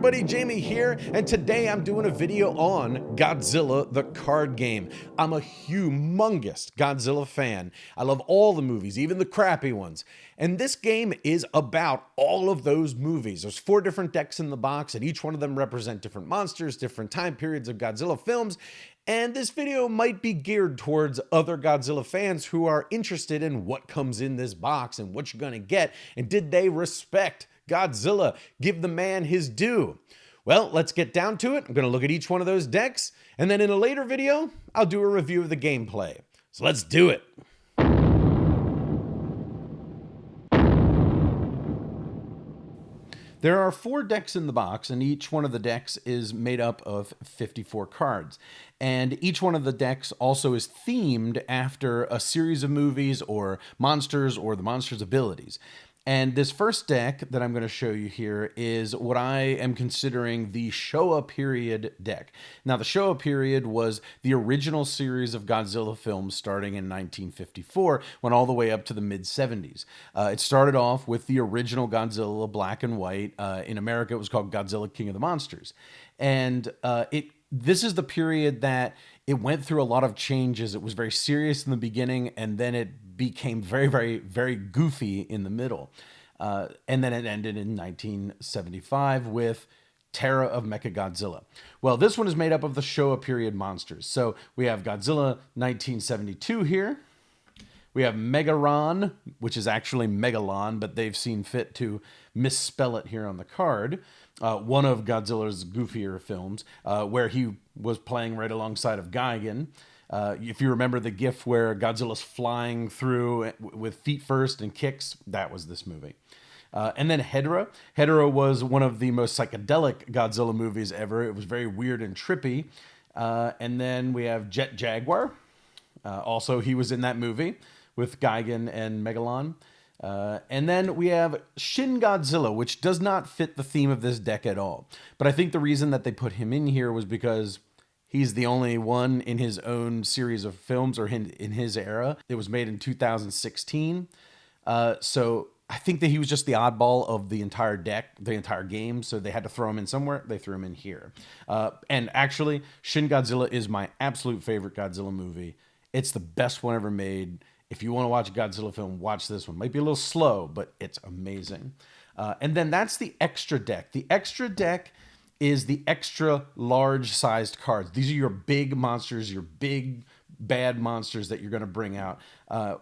everybody, Jamie here, and today I'm doing a video on Godzilla the card game. I'm a humongous Godzilla fan. I love all the movies, even the crappy ones. And this game is about all of those movies. There's 4 different decks in the box, and each one of them represent different monsters, different time periods of Godzilla films. And this video might be geared towards other Godzilla fans who are interested in what comes in this box and what you're gonna get, and did they respect Godzilla, give the man his due. Well, let's get down to it. I'm going to look at each one of those decks, and then in a later video, I'll do a review of the gameplay. So let's do it. There are 4 decks in the box, and each one of the decks is made up of 54 cards. And each one of the decks also is themed after a series of movies or monsters or the monster's abilities. And this first deck that I'm going to show you here is what I am considering the Showa period deck. Now, the Showa period was the original series of Godzilla films starting in 1954, went all the way up to the mid-70s. It started off with the original Godzilla, black and white. In America, it was called Godzilla King of the Monsters. And this is the period that it went through a lot of changes. It was very serious in the beginning, and then it became very, very, very goofy in the middle. And then it ended in 1975 with Terror of Mechagodzilla. Well, this one is made up of the Showa period monsters. So we have Godzilla 1972 here. We have Megaron, which is actually Megalon, but they've seen fit to misspell it here on the card. One of Godzilla's goofier films, where he was playing right alongside of Gigan. If you remember the gif where Godzilla's flying through with feet first and kicks, that was this movie. And then HEISEI. HEISEI was one of the most psychedelic Godzilla movies ever. It was very weird and trippy. And then we have Jet Jaguar. Also, he was in that movie with Gigan and Megalon. And then we have Shin Godzilla, which does not fit the theme of this deck at all. But I think the reason that they put him in here was because he's the only one in his own series of films, or in his era. It was made in 2016. So I think that he was just the oddball of the entire deck, the entire game. So they had to throw him in somewhere. They threw him in here. And actually, Shin Godzilla is my absolute favorite Godzilla movie. It's the best one ever made. If you want to watch a Godzilla film, watch this one. Might be a little slow, but it's amazing. And then that's the extra deck. The extra deck is the extra large sized cards. These are your big monsters, your big bad monsters that you're going to bring out.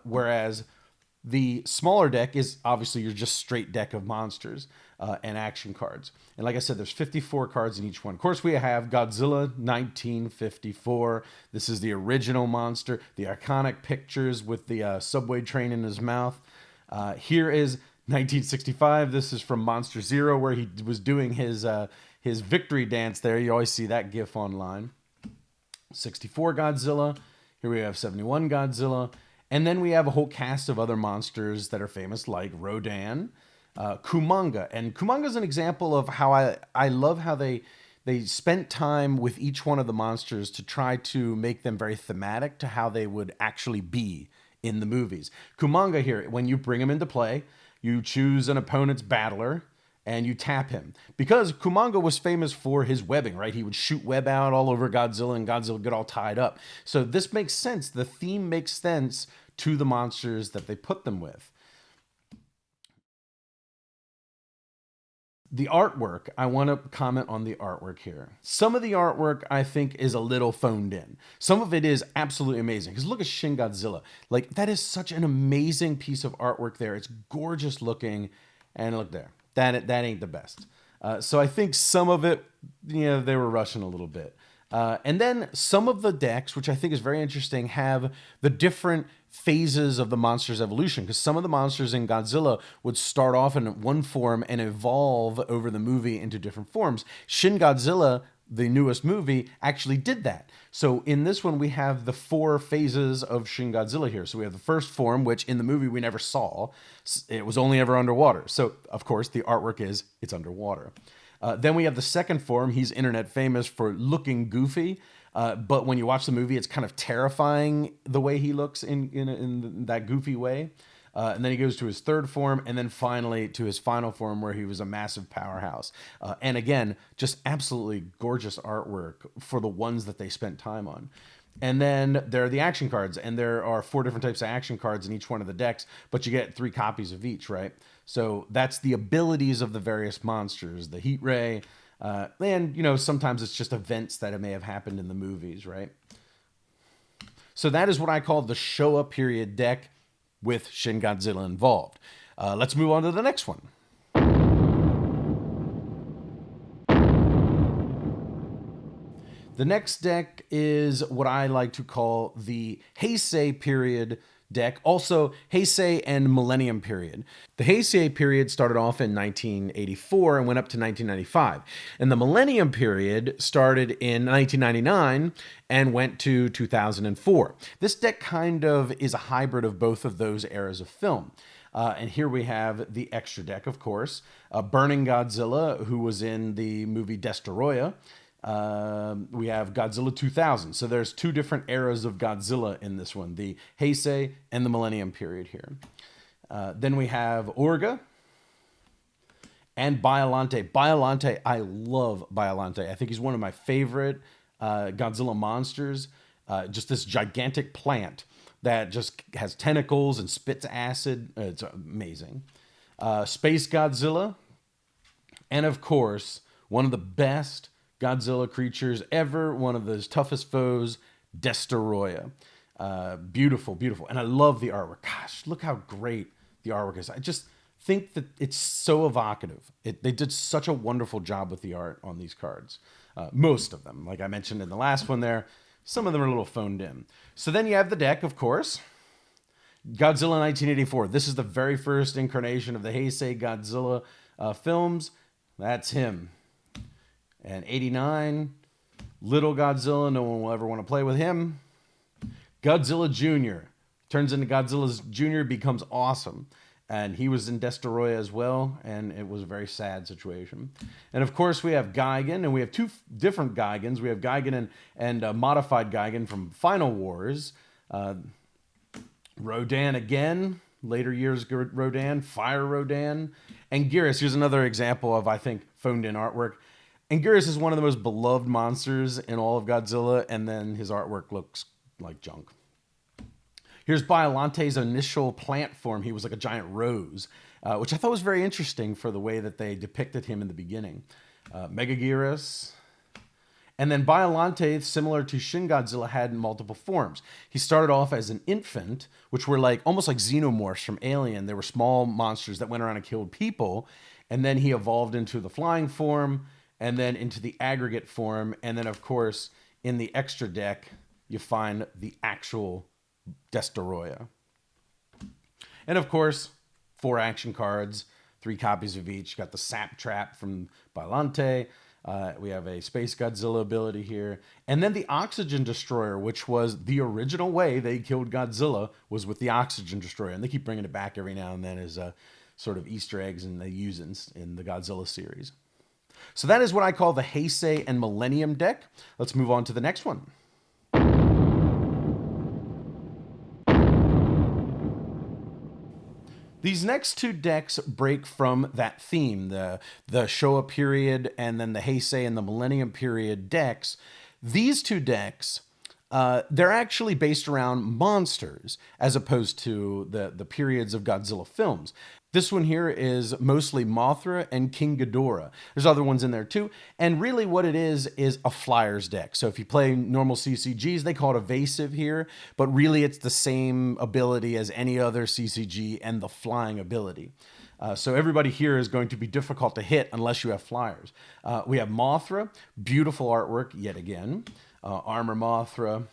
Whereas the smaller deck is obviously your just straight deck of monsters and action cards. And like I said, there's 54 cards in each one. Of course, we have Godzilla 1954. This is the original monster, the iconic pictures with the subway train in his mouth. Here is 1965. This is from Monster Zero, where he was doing his victory dance there. You always see that gif online. 64 Godzilla. Here we have 71 Godzilla. And then we have a whole cast of other monsters that are famous, like Rodan, Kumanga. And Kumanga is an example of how I love how they spent time with each one of the monsters to try to make them very thematic to how they would actually be in the movies. Kumanga here, when you bring him into play, you choose an opponent's battler, and you tap him. Because Kumanga was famous for his webbing, right? He would shoot web out all over Godzilla, and Godzilla would get all tied up. So this makes sense. The theme makes sense to the monsters that they put them with. The artwork, I want to comment on the artwork here. Some of the artwork I think is a little phoned in. Some of it is absolutely amazing. Because look at Shin Godzilla. Like, that is such an amazing piece of artwork there. It's gorgeous looking. And look there. That ain't the best. So I think some of it, they were rushing a little bit. And then some of the decks, which I think is very interesting, have the different phases of the monster's evolution. Because some of the monsters in Godzilla would start off in one form and evolve over the movie into different forms. Shin Godzilla, the newest movie, actually did that. So in this one, we have the 4 phases of Shin Godzilla here. So we have the first form, which in the movie we never saw. It was only ever underwater. So, of course, the artwork is it's underwater. Then we have the second form. He's internet famous for looking goofy. But when you watch the movie, it's kind of terrifying the way he looks in that goofy way. and then he goes to his third form, and then finally to his final form where he was a massive powerhouse. And again, just absolutely gorgeous artwork for the ones that they spent time on. And then there are the action cards, and there are 4 different types of action cards in each one of the decks, but you get 3 copies of each, right? So that's the abilities of the various monsters, the heat ray, and, you know, sometimes it's just events that may have happened in the movies, right? So that is what I call the Showa period deck with Shin Godzilla involved. Let's move on to the next one. The next deck is what I like to call the Heisei period deck, also Heisei and Millennium period. The Heisei period started off in 1984 and went up to 1995. And the Millennium period started in 1999 and went to 2004. This deck kind of is a hybrid of both of those eras of film. And here we have the extra deck, of course. Burning Godzilla, who was in the movie Destoroyah. We have Godzilla 2000. So there's 2 different eras of Godzilla in this one, the Heisei and the Millennium period here. Then we have Orga and Biollante. Biollante, I love Biollante. I think he's one of my favorite Godzilla monsters. Just this gigantic plant that just has tentacles and spits acid. It's amazing. Space Godzilla. And of course, one of the best Godzilla creatures ever, one of those toughest foes, Destoroyah. Beautiful, beautiful. And I love the artwork. Gosh, look how great the artwork is. I just think that it's so evocative. They did such a wonderful job with the art on these cards. Most of them, like I mentioned in the last one there, some of them are a little phoned in. So then you have the deck, of course. Godzilla 1984. This is the very first incarnation of the Heisei Godzilla films. That's him. And 89, little Godzilla, no one will ever want to play with him. Godzilla Jr. turns into Godzilla Jr., becomes awesome. And he was in Destoroyah as well, and it was a very sad situation. And of course, we have Gigan, and we have 2 different Gigans. We have Gigan and modified Gigan from Final Wars. Rodan again, later years Rodan, Fire Rodan. And Geras, here's another example of, I think, phoned in artwork. And Geras is one of the most beloved monsters in all of Godzilla, and then his artwork looks like junk. Here's Biollante's initial plant form. He was like a giant rose, which I thought was very interesting for the way that they depicted him in the beginning. Mechagodzilla. And then Biollante, similar to Shin Godzilla, had multiple forms. He started off as an infant, which were like almost like xenomorphs from Alien. They were small monsters that went around and killed people. And then he evolved into the flying form, and then into the aggregate form. And then, of course, in the extra deck, you find the actual Destoroyah. And, of course, 4 action cards, 3 copies of each. Got the Sap Trap from Biollante. We have a Space Godzilla ability here. And then the Oxygen Destroyer, which was the original way they killed Godzilla, was with the Oxygen Destroyer. And they keep bringing it back every now and then as sort of Easter eggs, and they use it in the Godzilla series. So that is what I call the Heisei and Millennium deck. Let's move on to the next one. These next 2 decks break from that theme, the Showa period and then the Heisei and the Millennium period decks. These 2 decks, they're actually based around monsters as opposed to the periods of Godzilla films. This one here is mostly Mothra and King Ghidorah. There's other ones in there too. And really what it is a flyers deck. So if you play normal CCGs, they call it evasive here, but really it's the same ability as any other CCG and the flying ability. So everybody here is going to be difficult to hit unless you have flyers. We have Mothra, beautiful artwork yet again. Armor Mothra.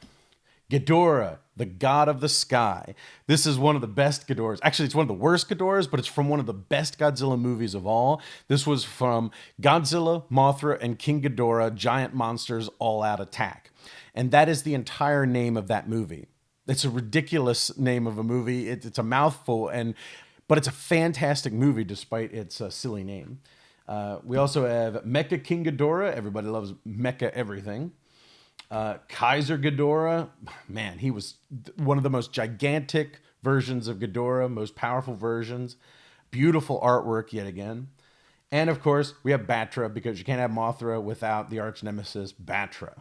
Ghidorah, the god of the sky. This is one of the best Ghidorahs. Actually, it's one of the worst Ghidorahs, but it's from one of the best Godzilla movies of all. This was from Godzilla, Mothra, and King Ghidorah, Giant Monsters All Out Attack. And that is the entire name of that movie. It's a ridiculous name of a movie. It's a mouthful, but it's a fantastic movie despite its silly name. We also have Mecha King Ghidorah. Everybody loves Mecha everything. Kaiser Ghidorah, man, he was one of the most gigantic versions of Ghidorah, most powerful versions. Beautiful artwork yet again. And of course, we have Batra, because you can't have Mothra without the arch nemesis, Batra.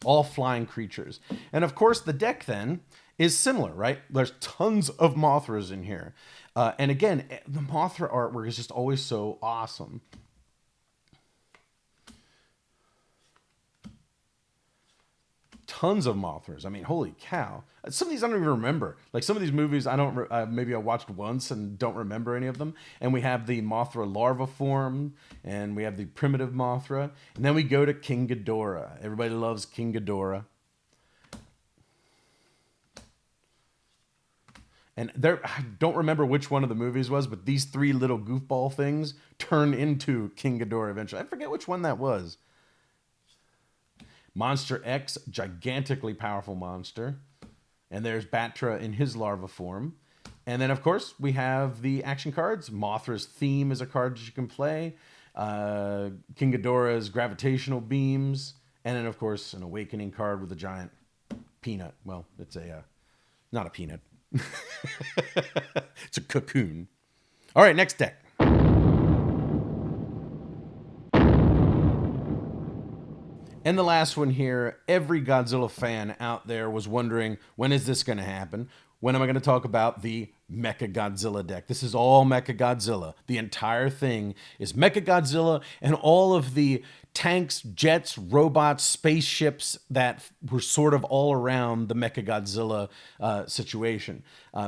All flying creatures. And of course, the deck then is similar, right? There's tons of Mothras in here. And again, the Mothra artwork is just always so awesome. Tons of Mothras. I mean, holy cow. Some of these I don't even remember. Like some of these movies I don't, maybe I watched once and don't remember any of them. And we have the Mothra larva form, and we have the primitive Mothra. And then we go to King Ghidorah. Everybody loves King Ghidorah. And there, I don't remember which one of the movies was, but these three little goofball things turn into King Ghidorah eventually. I forget which one that was. Monster X, gigantically powerful monster. And there's Batra in his larva form. And then, of course, we have the action cards. Mothra's Theme is a card that you can play. King Ghidorah's Gravitational Beams. And then, of course, an Awakening card with a giant peanut. Well, it's a, not a peanut. It's a cocoon. All right, next deck. And the last one here, every Godzilla fan out there was wondering, when is this going to happen? When am I going to talk about the MECHAGODZILLA deck? This is all MECHAGODZILLA. The entire thing is MECHAGODZILLA, and all of the tanks, jets, robots, spaceships that were sort of all around the MECHAGODZILLA situation.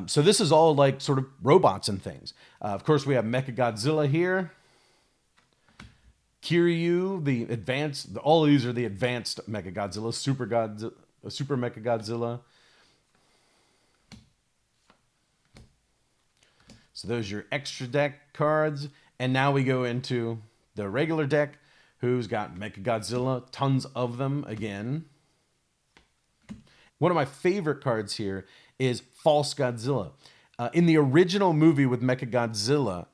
So this is all like sort of robots and things. Of course, we have MECHAGODZILLA here. Kiryu, the advanced, all of these are the advanced MECHAGODZILLA, Super MECHAGODZILLA. So those are your extra deck cards. And now we go into the regular deck, who's got MECHAGODZILLA, tons of them again. One of my favorite cards here is False Godzilla. In the original movie with MECHAGODZILLA,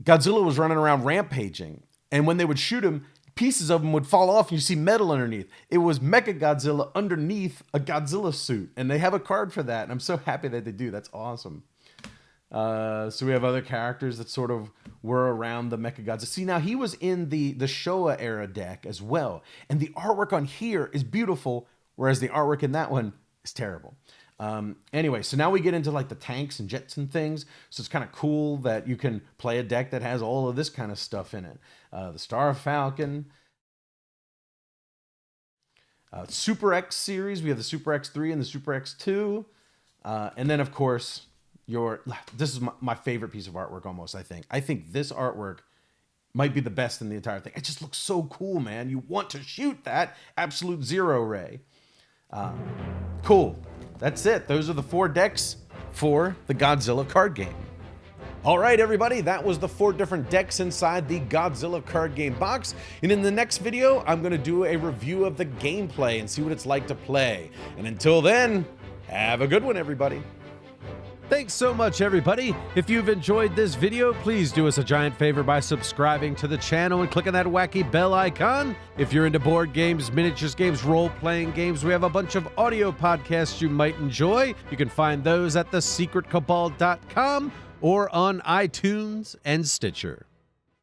Godzilla was running around rampaging. And when they would shoot him, pieces of him would fall off and you see metal underneath. It was MECHAGODZILLA underneath a Godzilla suit. And they have a card for that. And I'm so happy that they do. That's awesome. So we have other characters that sort of were around the MECHAGODZILLA. See, now he was in the Showa era deck as well. And the artwork on here is beautiful, whereas the artwork in that one is terrible. Anyway, so now we get into like the tanks and jets and things. So it's kind of cool that you can play a deck that has all of this kind of stuff in it. The Star Falcon. Super X series. We have the Super X3 and the Super X2. And then, of course, this is my favorite piece of artwork almost, I think. I think this artwork might be the best in the entire thing. It just looks so cool, man. You want to shoot that Absolute Zero Ray. Cool. That's it. Those are the 4 decks for the Godzilla card game. All right, everybody, that was the 4 different decks inside the Godzilla card game box. And in the next video, I'm going to do a review of the gameplay and see what it's like to play. And until then, have a good one, everybody. Thanks so much, everybody. If you've enjoyed this video, please do us a giant favor by subscribing to the channel and clicking that wacky bell icon. If you're into board games, miniatures games, role-playing games, we have a bunch of audio podcasts you might enjoy. You can find those at thesecretcabal.com or on iTunes and Stitcher.